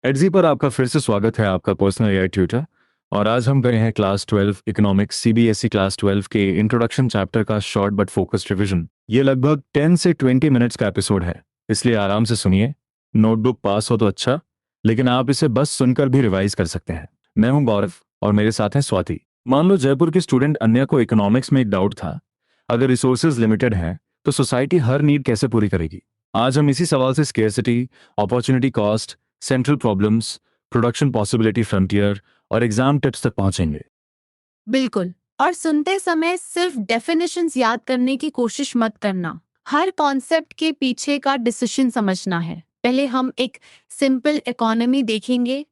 एडजी पर आपका फिर से स्वागत है, आपका पर्सनल एआई ट्यूटर। और आज हम गए हैं क्लास 12 इकोनॉमिक्स सीबीएसई क्लास 12 के इंट्रोडक्शन चैप्टर का शॉर्ट बट फोकस्ड रिवीजन। ये लगभग 10 से 20 मिनट्स का एपिसोड है, इसलिए आराम से सुनिए। नोटबुक पास हो तो अच्छा, लेकिन आप इसे बस सुनकर भी रिवाइज कर सकते हैं। मैं हूं गौरव और मेरे साथ हैं स्वाति। मान लो जयपुर की स्टूडेंट अन्या को इकोनॉमिक्स में एक डाउट था, अगर रिसोर्सेज लिमिटेड हैं तो सोसाइटी हर नीड कैसे पूरी करेगी। आज हम इसी सवाल से scarcity, opportunity cost, central problems, production possibility frontier और एग्जाम टिप्स तक पहुंचेंगे। बिल्कुल। और सुनते समय सिर्फ डेफिनेशंस याद करने की कोशिश मत करना। हर कॉन्सेप्ट के पीछे का डिसीजन समझना है। पहले हम एक सिंपल इकोनॉमी देखेंगे,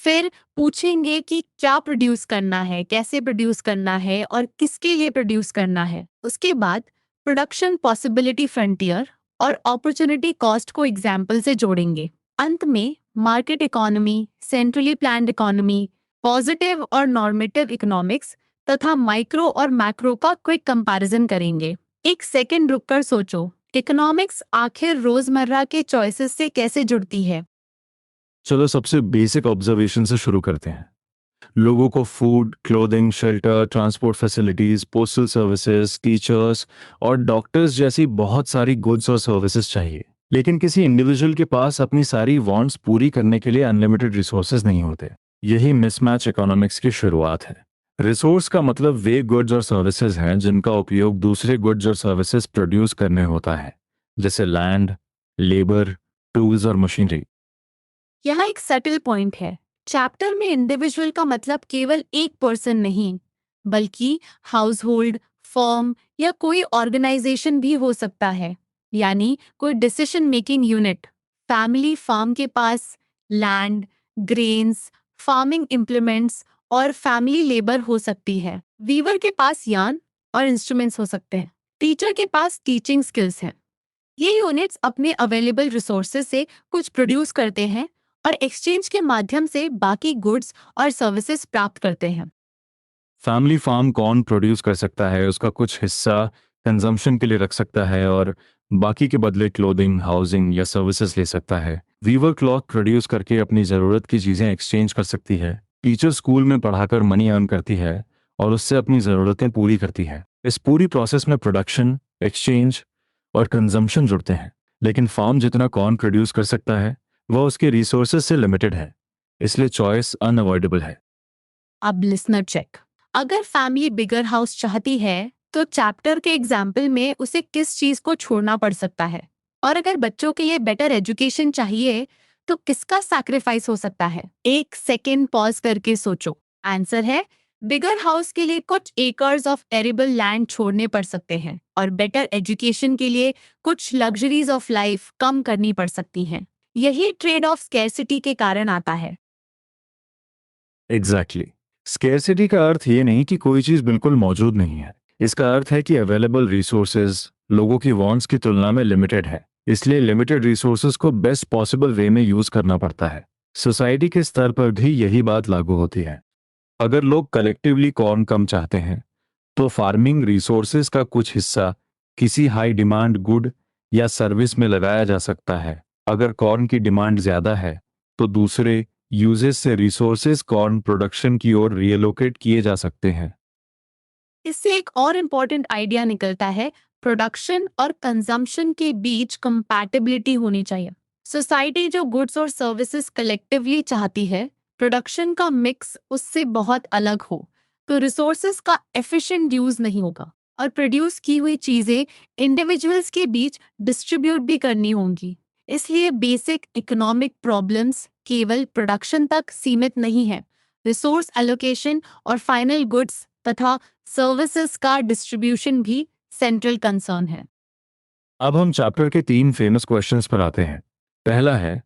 फिर पूछेंगे कि क्या प्रोड्यूस करना है, कैसे प्रोड्यूस करना है और किसके लिए प्रोड्यूस करना है। उसके बाद प्रोडक्शन पॉसिबिलिटी फ्रंटियर और अपॉर्चुनिटी कॉस्ट को एग्जाम्पल से जोड़ेंगे। अंत में market economy, centrally planned economy, positive और नॉर्मेटिव इकोनॉमिक्स तथा माइक्रो और मैक्रो का क्विक कंपैरिजन करेंगे। एक सेकंड रुककर सोचो, इकोनॉमिक्स आखिर रोजमर्रा के चॉइसेस से कैसे जुड़ती है? चलो सबसे बेसिक ऑब्जर्वेशन से शुरू करते हैं। लोगों को food, clothing, shelter, transport facilities, postal services, teachers और डॉक्टर्स जैसी बहुत सारी गुड्स और सर्विसेज चाहिए, लेकिन किसी इंडिविजुअल के पास अपनी सारी वांट्स पूरी करने के लिए अनलिमिटेड रिसोर्सेज नहीं होते। यही मिसमैच इकोनॉमिक्स की शुरुआत है। रिसोर्स का मतलब वे गुड्स और सर्विसेज हैं जिनका उपयोग दूसरे गुड्स और सर्विसेज प्रोड्यूस करने होता है, जैसे लैंड, लेबर, टूल्स और मशीनरी। यहाँ एक सटल पॉइंट है। चैप्टर में इंडिविजुअल का मतलब केवल एक पर्सन नहीं, बल्कि हाउस होल्ड, फर्म या कोई ऑर्गेनाइजेशन भी हो सकता है। यानी कोई decision making unit. Family farm के पास लैंड, ग्रेन्स, फार्मिंग इम्प्लीमेंट्स और फैमिली लेबर हो सकती है। वीवर के पास यार्न और इंस्ट्रूमेंट्स हो सकते हैं। टीचर के पास टीचिंग स्किल्स हैं। ये यूनिट्स अपने अवेलेबल रिसोर्सेज से कुछ प्रोड्यूस करते हैं और एक्सचेंज के माध्यम से बाकी गुड्स और सर्विसेज प्राप्त करते हैं। फैमिली फार्म कौन प्रोड्यूस कर सकता है, उसका कुछ हिस्सा कंजम्पशन के लिए रख सकता है और बाकी के बदले क्लोथिंग, हाउसिंग या सर्विसेज ले सकता है। वीवर क्लॉथ प्रोड्यूस करके अपनी ज़रूरत की चीज़ें एक्सचेंज कर सकती है। टीचर स्कूल में पढ़ाकर मनी अर्न करती है और उससे अपनी ज़रूरतें पूरी करती है। इस पूरी प्रोसेस में प्रोडक्शन, एक्सचेंज और कंजम्पशन जुड़ते हैं। लेकिन फार्म जितना कॉर्न प्रोड्यूस कर सकता है वह उसके रिसोर्सेज से लिमिटेड है, इसलिए चॉइस अनअवॉइडेबल है। अब लिसनर चेक। अगर फैमिली बिगर हाउस चाहती है तो चैप्टर के एग्जाम्पल में उसे किस चीज को छोड़ना पड़ सकता है? और अगर बच्चों के लिए बेटर एजुकेशन चाहिए तो किसका सैक्रिफाइस हो सकता है? एक सेकेंड पॉज करके सोचो। आंसर है, बिगर हाउस के लिए कुछ एकर्स ऑफ एरेबल लैंड छोड़ने पड़ सकते हैं और बेटर एजुकेशन के लिए कुछ लग्जरीज ऑफ लाइफ कम करनी पड़ सकती हैं। यही ट्रेड ऑफ स्कैरसिटी के कारण आता है। एग्जैक्टली। स्केर्सिटी का अर्थ ये नहीं कि कोई चीज़ बिल्कुल मौजूद नहीं है। इसका अर्थ है कि अवेलेबल रिसोर्सेज लोगों की वांट्स की तुलना में लिमिटेड है, इसलिए लिमिटेड रिसोर्सेज को बेस्ट पॉसिबल वे में यूज करना पड़ता है। सोसाइटी के स्तर पर भी यही बात लागू होती है। अगर लोग कलेक्टिवली कॉर्न कम चाहते हैं तो फार्मिंग रिसोर्सेज का कुछ हिस्सा किसी हाई डिमांड गुड या सर्विस में लगाया जा सकता है। अगर कॉर्न की डिमांड ज्यादा है तो दूसरे यूजेस से रिसोर्सेज कॉर्न प्रोडक्शन की ओर रिएलोकेट किए जा सकते हैं। इससे एक और इम्पॉर्टेंट आइडिया निकलता है, प्रोडक्शन और कंजम्पशन के बीच कंपैटिबिलिटी होनी चाहिए। सोसाइटी जो गुड्स और सर्विसेज कलेक्टिवली चाहती है, प्रोडक्शन का मिक्स उससे बहुत अलग हो तो रिसोर्सेज का एफिशिएंट यूज नहीं होगा और प्रोड्यूस की हुई चीजें इंडिविजुअल्स के बीच डिस्ट्रीब्यूट भी करनी होंगी। इसलिए बेसिक इकोनॉमिक प्रॉब्लम्स केवल प्रोडक्शन तक सीमित नहीं है। रिसोर्स एलोकेशन और फाइनल गुड्स तथा सर्विसेज का डिस्ट्रीब्यूशन भी सेंट्रल कंसर्न है। अब हम चैप्टर के 3 फेमस क्वेश्चंस पर आते हैं। पहला है,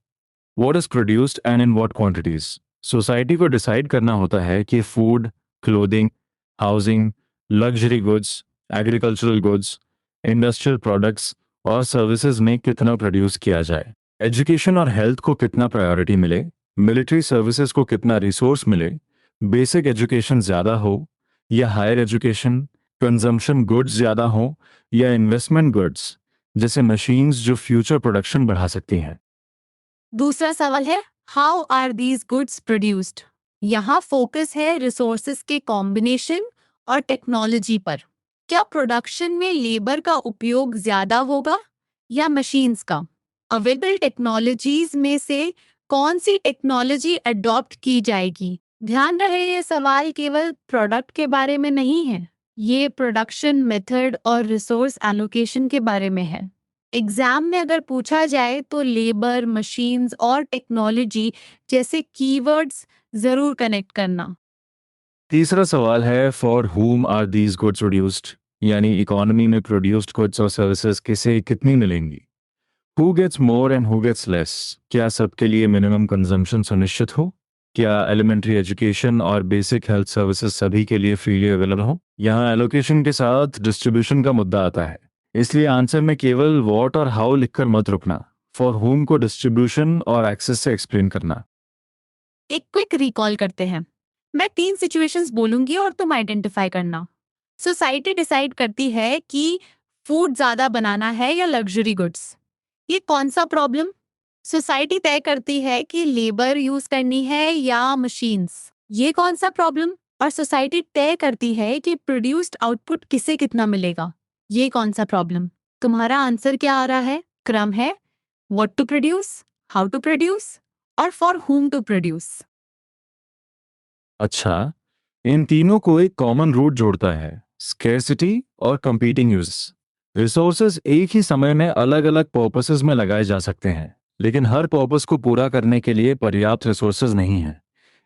what is produced and in what quantities. Society को डिसाइड करना होता है कि food, clothing, housing, luxury goods, agricultural goods, industrial products और सर्विसेज में कितना प्रोड्यूस किया जाए। एजुकेशन और हेल्थ को कितना प्रायोरिटी मिले, मिलिट्री सर्विसेज को कितना रिसोर्स मिले, बेसिक एजुकेशन ज़्यादा हो या हायर एजुकेशन, कंजम्पशन गुड्स ज़्यादा हो या इन्वेस्टमेंट गुड्स जैसे मशीन्स जो फ्यूचर प्रोडक्शन बढ़ा सकती हैं। दूसरा सवाल है, how are these goods produced? यहाँ फोकस है रिसोर्सेज के कॉम्बिनेशन और टेक्नोलॉजी पर। क्या प्रोडक्शन में लेबर का उपयोग ज्यादा होगा या मशीन्स का? अवेलेबल टेक्नोलॉजीज में से कौन सी टेक्नोलॉजी अडॉप्ट की जाएगी? ध्यान रहे ये सवाल केवल प्रोडक्ट के बारे में नहीं है, ये प्रोडक्शन मेथड और रिसोर्स एलोकेशन के बारे में है। एग्जाम में अगर पूछा जाए तो लेबर, मशीन्स और टेक्नोलॉजी जैसे कीवर्ड्स जरूर कनेक्ट करना। तीसरा सवाल है for whom are these goods produced, यानी इकोनॉमी में प्रोड्यूस्ड गुड्स और सर्विसेज किसे कितनी मिलेंगी। Who gets more and who gets less? क्या सबके लिए मिनिमम कंजम्पशन सुनिश्चित हो? क्या एलिमेंट्री एजुकेशन और बेसिक हेल्थ सर्विसेज सभी के लिए फ्रीली अवेलेबल हो? यहाँ एलोकेशन के साथ डिस्ट्रीब्यूशन का मुद्दा आता है, इसलिए आंसर में केवल व्हाट और हाउ लिखकर मत रुकना। फॉर whom को डिस्ट्रीब्यूशन और एक्सेस से एक्सप्लेन करना। एक क्विक रिकॉल करते हैं। मैं 3 सिचुएशंस बोलूंगी और तुम आइडेंटिफाई करना। सोसाइटी डिसाइड करती है कि फूड ज्यादा बनाना है या लग्जरी गुड्स। ये कौन सा प्रॉब्लम? सोसाइटी तय करती है कि लेबर यूज करनी है या मशीन्स। ये कौन सा प्रॉब्लम? और सोसाइटी तय करती है कि प्रोड्यूस्ड आउटपुट किसे कितना मिलेगा। ये कौन सा प्रॉब्लम? तुम्हारा आंसर क्या आ रहा है? क्रम है what to produce, how to produce और फॉर whom टू प्रोड्यूस। अच्छा, इन तीनों को एक कॉमन रूट जोड़ता है, स्केर्सिटी और कंपीटिंग यूजेस। रिसोर्सेज एक ही समय में अलग अलग पर्पसेस में लगाए जा सकते हैं, लेकिन हर पर्पस को पूरा करने के लिए पर्याप्त रिसोर्सेज नहीं है,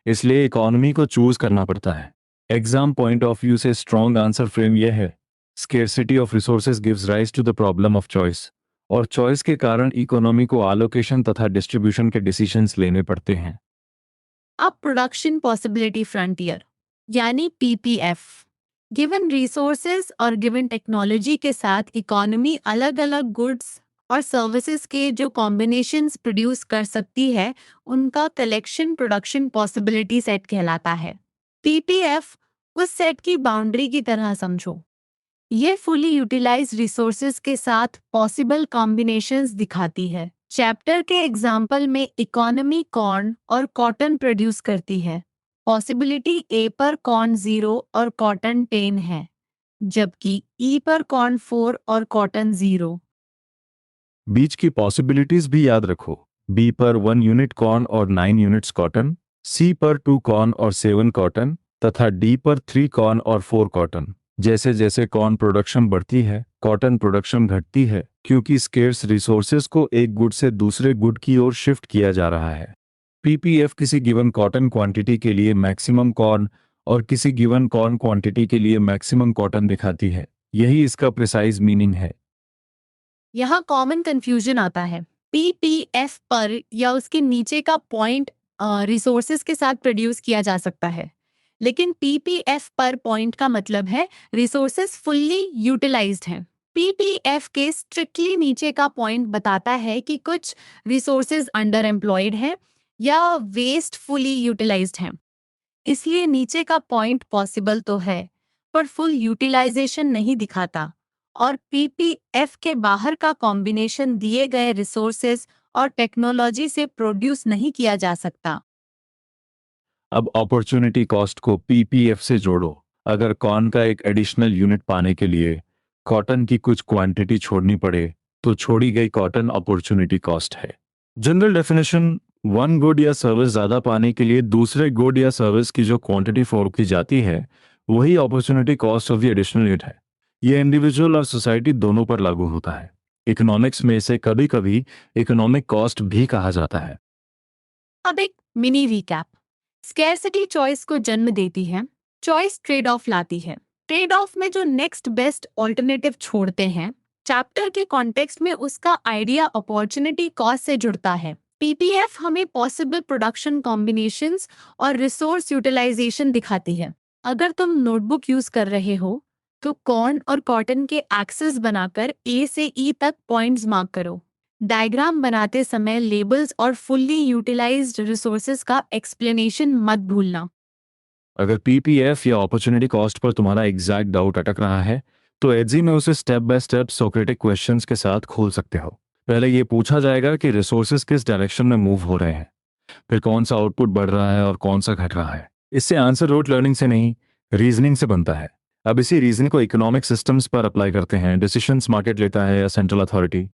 इसलिए इकोनॉमी को चूज करना पड़ता है। एग्जाम पॉइंट ऑफ व्यू से स्ट्रॉन्ग आंसर फ्रेम यह है, scarcity of resources gives rise to the problem of choice, और चॉइस के कारण इकोनॉमी को आलोकेशन तथा डिस्ट्रीब्यूशन के डिसीजंस लेने पड़ते हैं। अब प्रोडक्शन पॉसिबिलिटी फ्रंटियर यानी पीपीएफ। गिवन रिसोर्सेज और गिवन टेक्नोलॉजी के साथ इकोनॉमी अलग अलग गुड्स और सर्विसेज के जो कॉम्बिनेशंस प्रोड्यूस कर सकती है, उनका कलेक्शन प्रोडक्शन पॉसिबिलिटी सेट कहलाता है। पीपीएफ उस सेट की बाउंड्री की तरह समझो। ये फुली यूटिलाइज रिसोर्सेज के साथ पॉसिबल कॉम्बिनेशंस दिखाती है। चैप्टर के एग्जाम्पल में इकोनॉमी कॉर्न और कॉटन प्रोड्यूस करती है। पॉसिबिलिटी ए पर कॉर्न 0 और कॉटन 10 है, जबकि ई पर कॉर्न 4 और कॉटन 0। बीच की पॉसिबिलिटीज भी याद रखो। बी पर 1 यूनिट कॉर्न और 9 यूनिट्स कॉटन, सी पर 2 कॉर्न और 7 कॉटन तथा डी पर 3 कॉर्न और 4 कॉटन। जैसे जैसे कॉर्न प्रोडक्शन बढ़ती है, कॉटन प्रोडक्शन घटती है, क्योंकि स्केर्स रिसोर्सेज को एक गुड से दूसरे गुड की ओर शिफ्ट किया जा रहा है। पीपीएफ किसी गिवन कॉटन क्वांटिटी के लिए मैक्सिमम कॉर्न और किसी गिवन कॉर्न क्वांटिटी के लिए मैक्सिमम कॉटन दिखाती है। यही इसका प्रिसाइज मीनिंग है। यहाँ कॉमन कंफ्यूजन आता है। पीपीएफ पर या उसके नीचे का पॉइंट रिसोर्सेज के साथ प्रोड्यूस किया जा सकता है, लेकिन पीपीएफ पर पॉइंट का मतलब है रिसोर्सेज फुल्ली यूटिलाइज्ड हैं। पीपीएफ के स्ट्रिक्टली नीचे का पॉइंट बताता है कि कुछ रिसोर्सेज अंडर एम्प्लॉयड हैं या वेस्ट फुली यूटिलाइज्ड हैं। इसलिए नीचे का पॉइंट पॉसिबल तो है, पर फुल यूटिलाइजेशन नहीं दिखाता। और पीपीएफ के बाहर का कॉम्बिनेशन दिए गए रिसोर्सेज और टेक्नोलॉजी से प्रोड्यूस नहीं किया जा सकता। अब अपॉर्चुनिटी कॉस्ट को पीपीएफ से जोड़ो। अगर कॉर्न का एक एडिशनल यूनिट पाने के लिए कॉटन की कुछ क्वांटिटी छोड़नी पड़े, तो छोड़ी गई कॉटन अपॉर्चुनिटी कॉस्ट है। जनरल डेफिनेशन, वन गुड या सर्विस ज्यादा पाने के लिए दूसरे गुड या सर्विस की जो क्वांटिटी फॉर की जाती है, वही opportunity cost of the additional unit है। ये इंडिविजुअल और सोसाइटी दोनों पर लागू होता है। इकोनॉमिक्स में इसे कभी कभी इकोनॉमिक कॉस्ट भी कहा जाता है। अब एक मिनी रिकैप। स्कैरसिटी चॉइस को जन्म देती है, चॉइस ट्रेड ऑफ लाती है। ट्रेड ऑफ में जो नेक्स्ट बेस्ट ऑल्टरनेटिव छोड़ते हैं, चैप्टर के कॉन्टेक्स्ट में उसका आइडिया अपॉर्चुनिटी कॉस्ट से जुड़ता है। पीपीएफ हमें पॉसिबल प्रोडक्शन कॉम्बिनेशंस और रिसोर्स यूटिलाइजेशन दिखाती है। अगर तुम नोटबुक यूज कर रहे हो तो कॉर्न और कॉटन के एक्सेस बनाकर ए से ई तक पॉइंट्स मार्क करो। डायग्राम बनाते समय लेबल्स और फुल्ली यूटिलाइज्ड रिसोर्सेज का एक्सप्लेनेशन मत भूलना। अगर पीपीएफ या अपॉर्चुनिटी कॉस्ट पर तुम्हारा एग्जैक्ट डाउट अटक रहा है, तो एडजी में उसे step by step Socratic questions के साथ खोल सकते हो। पहले ये पूछा जाएगा कि रिसोर्सेज किस डायरेक्शन में मूव हो रहे हैं, फिर कौन सा आउटपुट बढ़ रहा है और कौन सा घट रहा है। इससे आंसर रोट लर्निंग से नहीं, रीजनिंग से बनता है। अब इसी रीजनिंग को इकोनॉमिक सिस्टम्स पर अप्लाई करते हैं। डिसीजंस मार्केट लेता है या central authority?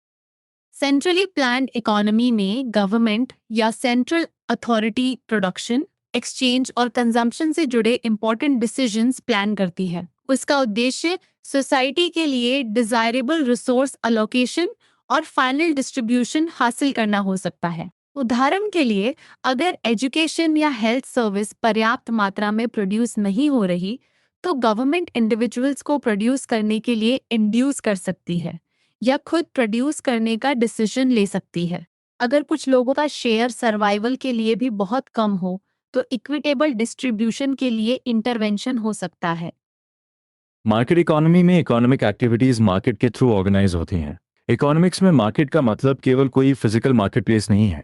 Centrally planned economy में गवर्नमेंट या सेंट्रल अथॉरिटी प्रोडक्शन, एक्सचेंज और कंजम्पशन से जुड़े इंपॉर्टेंट डिसीजंस प्लान करती है। उसका उद्देश्य सोसाइटी के लिए डिजायरेबल रिसोर्स अलोकेशन और फाइनल डिस्ट्रीब्यूशन हासिल करना हो सकता है। उदाहरण के लिए, अगर एजुकेशन या हेल्थ सर्विस पर्याप्त मात्रा में प्रोड्यूस नहीं हो रही, तो गवर्नमेंट इंडिविजुअल्स को प्रोड्यूस करने के लिए इंड्यूस कर सकती है या खुद प्रोड्यूस करने का डिसीजन ले सकती है। अगर कुछ लोगों का शेयर सर्वाइवल के लिए भी बहुत कम हो, तो इक्विटेबल डिस्ट्रीब्यूशन के लिए इंटरवेंशन हो सकता है। मार्केट इकोनॉमी में इकोनॉमिक एक्टिविटीज मार्केट के थ्रू ऑर्गेनाइज होती हैं। इकोनॉमिक्स में मार्केट का मतलब केवल कोई फिजिकल मार्केट प्लेस नहीं है।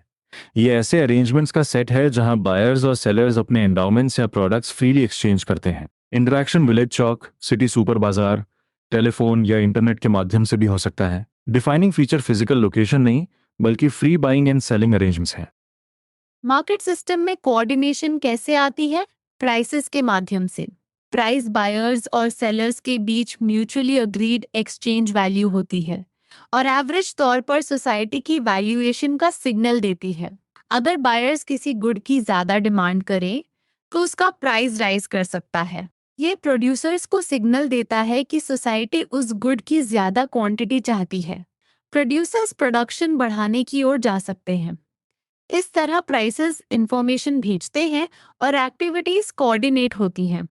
ये ऐसे अरेंजमेंट्स का सेट है जहां बायर्स और सेलर्स अपने एंडाउमेंट्स या प्रोडक्ट्स फ्रीली एक्सचेंज करते हैं। इंटरेक्शन विलेज चौक, सिटी सुपर बाजार, टेलीफोन या इंटरनेट के माध्यम से भी हो सकता है। डिफाइनिंग फीचर फिजिकल लोकेशन नहीं, बल्कि free buying and selling arrangements हैं। मार्केट सिस्टम में कोऑर्डिनेशन कैसे आती है? प्राइसेस के माध्यम से। प्राइस बायर्स और सेलर्स के बीच म्यूचुअली अग्रीड एक्सचेंज वैल्यू होती है और एवरेज तौर पर सोसाइटी की वैल्यूएशन का सिग्नल देती है। अगर बायर्स किसी गुड की ज्यादा डिमांड करें, तो उसका प्राइस राइज कर सकता है। ये प्रोड्यूसर्स को सिग्नल देता है कि सोसाइटी उस गुड की ज्यादा क्वांटिटी चाहती है। प्रोड्यूसर्स प्रोडक्शन बढ़ाने की ओर जा सकते हैं। इस तरह प्राइसेस इंफॉर्मेशन भेजते हैं और एक्टिविटीज कोऑर्डिनेट होती हैं।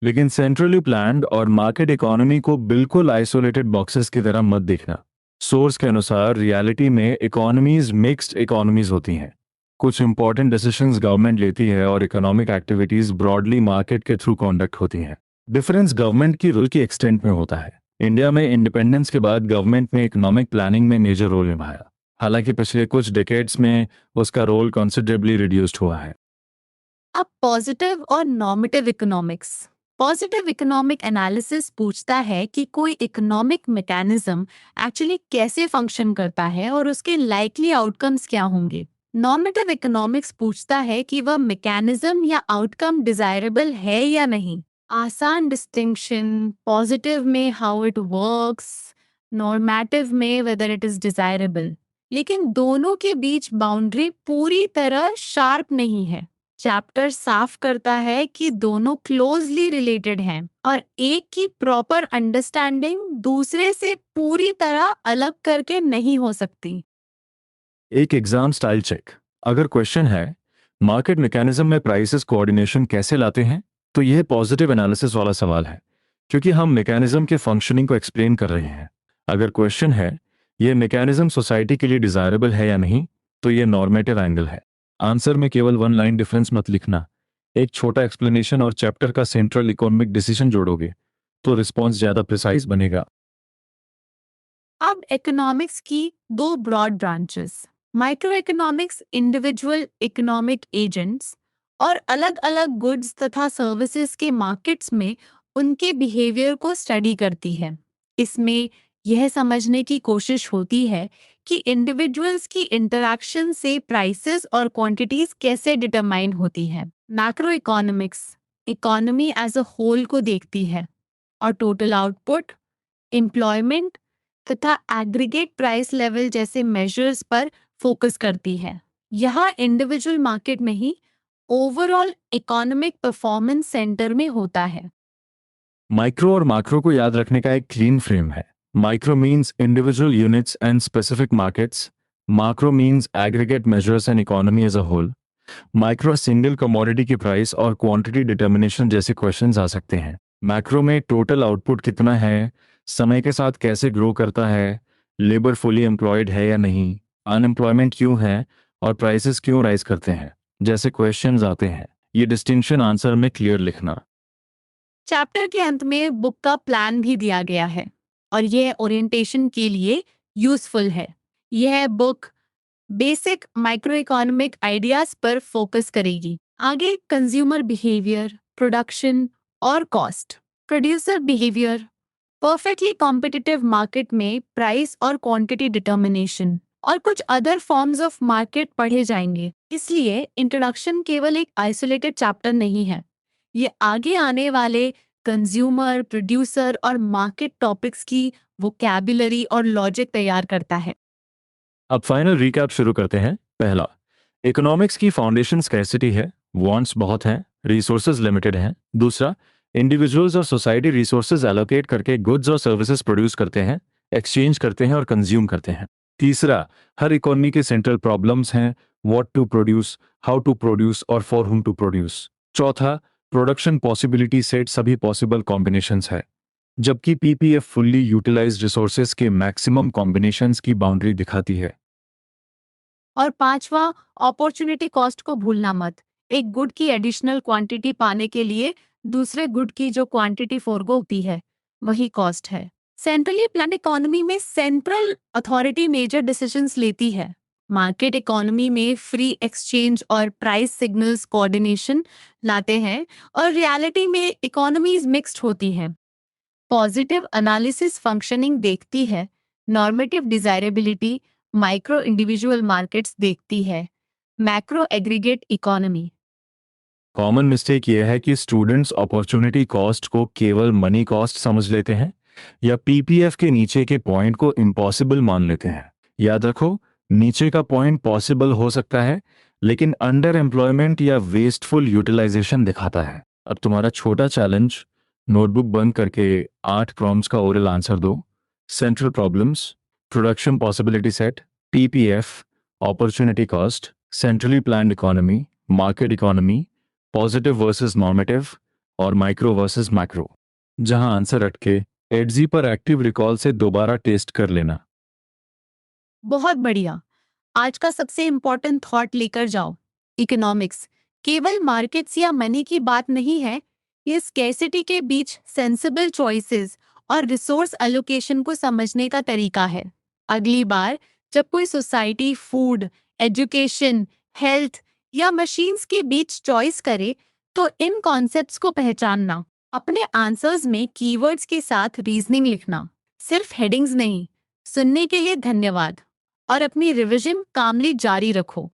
लेकिन सेंट्रली प्लान्ड और मार्केट इकोनॉमी को बिल्कुल आइसोलेटेड बॉक्सेस की तरह मत देखना। सोर्स के अनुसार रियलिटी में इकोनॉमीज मिक्स्ड इकोनॉमीज होती हैं। कुछ इंपॉर्टेंट डिसीजंस गवर्नमेंट लेती है और इकोनॉमिक एक्टिविटीज ब्रॉडली मार्केट के थ्रू कंडक्ट होती हैं। डिफरेंस गवर्नमेंट की रोल की एक्सटेंट में होता है। इंडिया में इंडिपेंडेंस के बाद गवर्नमेंट ने इकोनॉमिक प्लानिंग में मेजर रोल निभाया, हालांकि पिछले कुछ डिकेड्स में उसका रोल कंसिडरेबली रिड्यूस्ड हुआ है। अब पॉजिटिव और normative economics. Positive economic analysis पूछता है कि कोई इकोनॉमिक मैकेनिज्म एक्चुअली कैसे फंक्शन करता है और उसके लाइकली आउटकम्स क्या होंगे। नॉर्मेटिव इकोनॉमिक्स पूछता है कि वह मैकेनिज्म या आउटकम डिजायरेबल है या नहीं। आसान डिस्टिंक्शन, पॉजिटिव में हाउ इट वर्क्स, नॉर्मेटिव में वेदर इट इज डिजायरेबल। लेकिन दोनों के बीच बाउंड्री पूरी तरह शार्प नहीं है। चैप्टर साफ करता है कि दोनों क्लोजली रिलेटेड हैं और एक की प्रॉपर अंडरस्टैंडिंग दूसरे से पूरी तरह अलग करके नहीं हो सकती। एक एग्जाम स्टाइल चेक। अगर क्वेश्चन है मार्केट मैकेनिज्म में प्राइसेस कोऑर्डिनेशन कैसे लाते हैं, तो यह पॉजिटिव एनालिसिस वाला सवाल है, क्योंकि हम मैकेनिज्म के फंक्शनिंग को एक्सप्लेन कर रहे हैं। अगर क्वेश्चन है यह मैकेनिज्म सोसाइटी के लिए डिजायरेबल है या नहीं, तो यह नॉर्मेटिव एंगल है। आंसर में केवल वन लाइन डिफरेंस मत लिखना। एक छोटा एक्सप्लेनेशन और चैप्टर का सेंट्रल इकोनॉमिक डिसीजन जोड़ोगे तो रिस्पॉन्स ज्यादा प्रिसाइज बनेगा। अब इकोनॉमिक्स की दो broad branches, micro economics individual economic agents और अलग अलग गुड्स तथा सर्विसेज के मार्केट्स में उनके बिहेवियर को स्टडी करती है। इसमें यह समझने की कोशिश होती है कि इंडिविजुअल्स की इंटरैक्शन से प्राइसेस और क्वांटिटीज कैसे डिटरमाइन होती है। Macro economics economy as a whole को देखती है और टोटल आउटपुट, एम्प्लॉयमेंट तथा एग्रीगेट प्राइस लेवल जैसे मेजर्स पर फोकस करती है। यहाँ इंडिविजुअल मार्केट में ही ओवरऑल इकोनॉमिक परफॉर्मेंस सेंटर में होता है। माइक्रो और मैक्रो को याद रखने का एक क्लीन फ्रेम है। Micro means individual units and specific markets. Macro means aggregate measures and economy as a whole. Micro single commodity की प्राइस और क्वांटिटी डिटर्मिनेशन जैसे क्वेश्चंस आ सकते हैं। मैक्रो में टोटल आउटपुट कितना है, समय के साथ कैसे ग्रो करता है, लेबर फुली एम्प्लॉयड है या नहीं, अनएम्प्लॉयमेंट क्यों है और प्राइसेस क्यों राइज करते हैं जैसे क्वेश्चंस आते हैं। ये डिस्टिंक्शन आंसर में क्लियर लिखना। चैप्टर के अंत में बुक का प्लान भी दिया गया है और यह ओरिएंटेशन के लिए यूजफुल है। यह book basic micro economic ideas पर फोकस करेगी। आगे कंज्यूमर बिहेवियर, प्रोडक्शन और cost, producer behaviour, perfectly competitive market में प्राइस और क्वांटिटी डिटर्मिनेशन और कुछ अदर फॉर्म्स ऑफ मार्केट पढ़े जाएंगे। इसलिए इंट्रोडक्शन केवल एक आइसोलेटेड चैप्टर नहीं है, ये आगे आने वाले कंज्यूमर, प्रोड्यूसर और मार्केट टॉपिक्स की वोकैबुलरी और लॉजिक तैयार करता है। अब फाइनल रिकैप शुरू करते हैं। पहला, इकोनॉमिक्स की फाउंडेशन स्कैर्सिटी है, वांट्स बहुत हैं, रिसोर्सेज लिमिटेड हैं। दूसरा, इंडिविजुअल्स और सोसाइटी रिसोर्सेज एलोकेट करके गुड्स और सर्विसेज प्रोड्यूस करते हैं, एक्सचेंज करते हैं और कंज्यूम करते हैं। तीसरा, हर इकोनॉमी के सेंट्रल प्रॉब्लम्स हैं, what to produce, how to produce और फॉर हुम टू प्रोड्यूस। चौथा, प्रोडक्शन पॉसिबिलिटी सेट सभी पॉसिबल कॉम्बिनेशंस है, जबकि पीपीएफ फुल्ली यूटिलाइज्ड रिसोर्सेज के मैक्सिमम कॉम्बिनेशंस की बाउंड्री दिखाती है। और पांचवा, अपॉर्चुनिटी कॉस्ट को भूलना मत। एक गुड की एडिशनल क्वांटिटी पाने के लिए दूसरे गुड की जो क्वांटिटी फोरगो होती है वही कॉस्ट है। सेंट्रली प्लान इकोनॉमी में सेंट्रल अथॉरिटी मेजर डिसीजंस लेती है। मार्केट इकोनॉमी में फ्री एक्सचेंज और प्राइस सिग्नल्स कोऑर्डिनेशन लाते हैं और रियलिटी में इकोनॉमीज मिक्स्ड होती हैं। पॉजिटिव एनालिसिस फंक्शनिंग देखती है, normative desirability micro individual markets देखती है, macro aggregate economy. Common mistake यह है कि स्टूडेंट्स अपॉर्चुनिटी कॉस्ट को केवल मनी कॉस्ट समझ लेते हैं या पीपीएफ के नीचे के पॉइंट को इम्पॉसिबल मान लेते हैं। याद रखो, नीचे का पॉइंट पॉसिबल हो सकता है लेकिन अंडर एम्प्लॉयमेंट या वेस्टफुल यूटिलाइजेशन दिखाता है। अब तुम्हारा छोटा चैलेंज, नोटबुक बंद करके 8 प्रॉम्प्ट्स का ओरल आंसर दो। Central problems, production possibility set, PPF, opportunity cost, centrally planned economy, market economy, positive versus normative और माइक्रो वर्सेस मैक्रो। जहां आंसर अटके, एडजी पर एक्टिव रिकॉल से दोबारा टेस्ट कर लेना। बहुत बढ़िया। आज का सबसे इंपॉर्टेंट थॉट लेकर जाओ। इकोनॉमिक्स केवल मार्केट्स या मनी की बात नहीं है, ये स्कैर्सिटी के बीच सेंसिबल चॉइसेस और रिसोर्स एलोकेशन को समझने का तरीका है। अगली बार जब कोई सोसाइटी फूड, एजुकेशन, हेल्थ या मशीन्स के बीच चॉइस करे तो इन कॉन्सेप्ट्स को पहचानना। अपने आंसर्स में कीवर्ड्स के साथ रीजनिंग लिखना, सिर्फ हेडिंग्स नहीं। सुनने के लिए धन्यवाद और अपनी रिवीजन कामली जारी रखो।